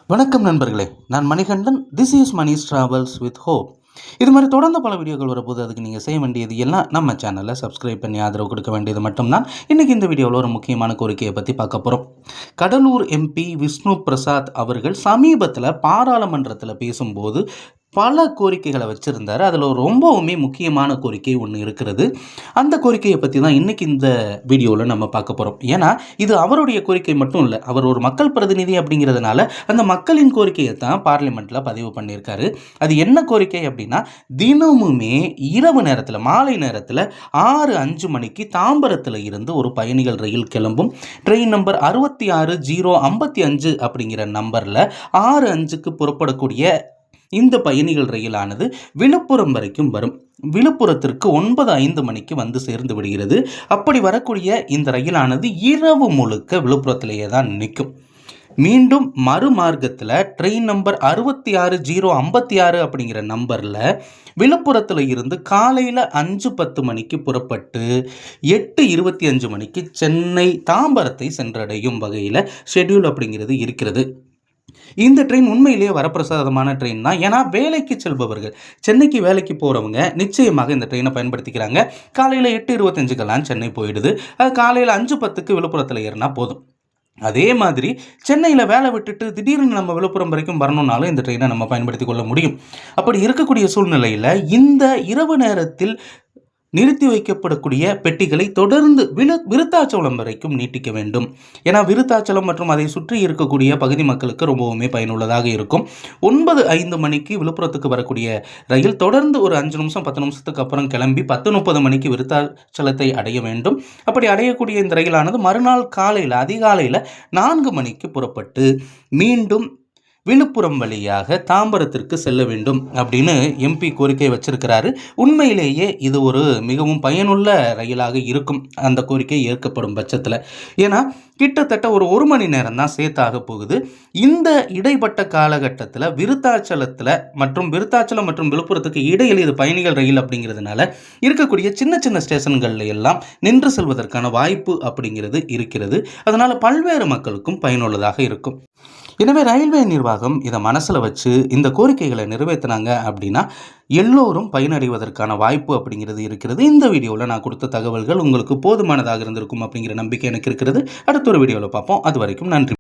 வணக்கம் நண்பர்களே, நான் Manikandan. This is Mani's travels with hope. இது மாதிரி தொடர்ந்து பல வீடியோக்கள் வரப்போது. அதுக்கு நீங்கள் செய்ய வேண்டியது எல்லாம் நம்ம சேனலில் சப்ஸ்கிரைப் பண்ணி ஆதரவு கொடுக்க வேண்டியது மட்டும்தான். இன்றைக்கி இந்த வீடியோவில் ஒரு முக்கியமான கோரிக்கையை பற்றி பார்க்க போகிறோம். கடலூர் எம்பி விஷ்ணு பிரசாத் அவர்கள் சமீபத்தில் பாராளுமன்றத்தில் பேசும்போது பல கோரிக்கைகளை வச்சுருந்தார். அதில் ரொம்பவுமே முக்கியமான கோரிக்கை ஒன்று இருக்கிறது. அந்த கோரிக்கையை பற்றி தான் இன்றைக்கி இந்த வீடியோவில் நம்ம பார்க்க போகிறோம். ஏன்னா இது அவருடைய கோரிக்கை மட்டும் இல்லை, அவர் ஒரு மக்கள் பிரதிநிதி அப்படிங்கிறதுனால அந்த மக்களின் கோரிக்கையை தான் பார்லிமெண்ட்டில் பதிவு பண்ணியிருக்காரு. அது என்ன கோரிக்கை அப்படின்னா, தினமுமே இரவு நேரத்தில், மாலை நேரத்தில் 6:05 மணிக்கு தாம்பரத்தில் இருந்து ஒரு பயணிகள் ரயில் கிளம்பும். ட்ரெயின் நம்பர் 66-055 அப்படிங்கிற நம்பரில் 6:05க்கு புறப்படக்கூடிய இந்த பயணிகள் ரயிலானது விழுப்புரம் வரைக்கும் வரும். விழுப்புரத்திற்கு 9:05 மணிக்கு வந்து சேர்ந்து விடுகிறது. அப்படி வரக்கூடிய இந்த ரயிலானது இரவு முழுக்க விழுப்புரத்திலேயே தான் நிற்கும். மீண்டும் மறுமார்க்கத்தில் ட்ரெயின் நம்பர் 66-056 அப்படிங்கிற நம்பரில் விழுப்புரத்தில் இருந்து காலையில் 5:10 மணிக்கு புறப்பட்டு 8:25 மணிக்கு சென்னை தாம்பரத்தை சென்றடையும் வகையில் ஷெட்யூல் அப்படிங்கிறது இருக்கிறது. இந்த ட்ரெயின் உண்மையிலேயே வரப்பிரசாதமான ட்ரெயின் தான். ஏன்னா வேலைக்கு செல்பவர்கள், சென்னைக்கு வேலைக்கு போகிறவங்க நிச்சயமாக இந்த ட்ரெயினை பயன்படுத்திக்கிறாங்க. காலையில் 8:25க்கெல்லாம் சென்னை போயிடுது. அது காலையில் 5:10க்கு விழுப்புரத்தில் ஏறினா போதும். அதே மாதிரி சென்னையில் வேலை விட்டுட்டு திடீர்னு நம்ம விழுப்புரம் வரைக்கும் வரணுன்னாலும் இந்த ட்ரெயினை நம்ம பயன்படுத்தி கொள்ள முடியும். அப்படி இருக்கக்கூடிய சூழ்நிலையில் இந்த இரவு நேரத்தில் நிறுத்தி வைக்கப்படக்கூடிய பெட்டிகளை தொடர்ந்து விருத்தாச்சலம் வரைக்கும் நீட்டிக்க வேண்டும். ஏன்னா விருத்தாச்சலம் மற்றும் அதை சுற்றி இருக்கக்கூடிய பகுதி மக்களுக்கு ரொம்பவுமே பயனுள்ளதாக இருக்கும். 9:05 மணிக்கு விழுப்புரத்துக்கு வரக்கூடிய ரயில் தொடர்ந்து ஒரு 5 நிமிஷம் 10 நிமிஷத்துக்கு அப்புறம் கிளம்பி 10:30 மணிக்கு விருத்தாச்சலத்தை அடைய வேண்டும். அப்படி அடையக்கூடிய இந்த ரயிலானது மறுநாள் காலையில் அதிகாலையில் 4 மணிக்கு புறப்பட்டு மீண்டும் விழுப்புரம் வழியாக தாம்பரத்திற்கு செல்ல வேண்டும் அப்படின்னு எம்பி கோரிக்கை வச்சிருக்கிறாரு. உண்மையிலேயே இது ஒரு மிகவும் பயனுள்ள ரயிலாக இருக்கும் அந்த கோரிக்கை ஏற்கப்படும் பட்சத்தில். ஏன்னா கிட்டத்தட்ட ஒரு மணி நேரம் தான் சேர்த்தாக போகுது. இந்த இடைப்பட்ட காலகட்டத்தில் விருத்தாச்சலம் மற்றும் விழுப்புரத்துக்கு இடையில் இது பயணிகள் ரயில் அப்படிங்கிறதுனால இருக்கக்கூடிய சின்ன சின்ன ஸ்டேஷன்களில் எல்லாம் நின்று செல்வதற்கான வாய்ப்பு அப்படிங்கிறது இருக்கிறது. அதனால் பல்வேறு மக்களுக்கும் பயனுள்ளதாக இருக்கும். எனவே ரயில்வே நிர்வாகம் இதை மனசில் வச்சு இந்த கோரிக்கைகளை நிறைவேற்றினாங்க அப்படின்னா எல்லோரும் பயனடைவதற்கான வாய்ப்பு அப்படிங்கிறது இருக்கிறது. இந்த வீடியோவில் நான் கொடுத்த தகவல்கள் உங்களுக்கு போதுமானதாக இருந்திருக்கும் அப்படிங்கிற நம்பிக்கை எனக்கு இருக்கிறது. அடுத்த ஒரு வீடியோவில் பார்ப்போம். அது வரைக்கும் நன்றி.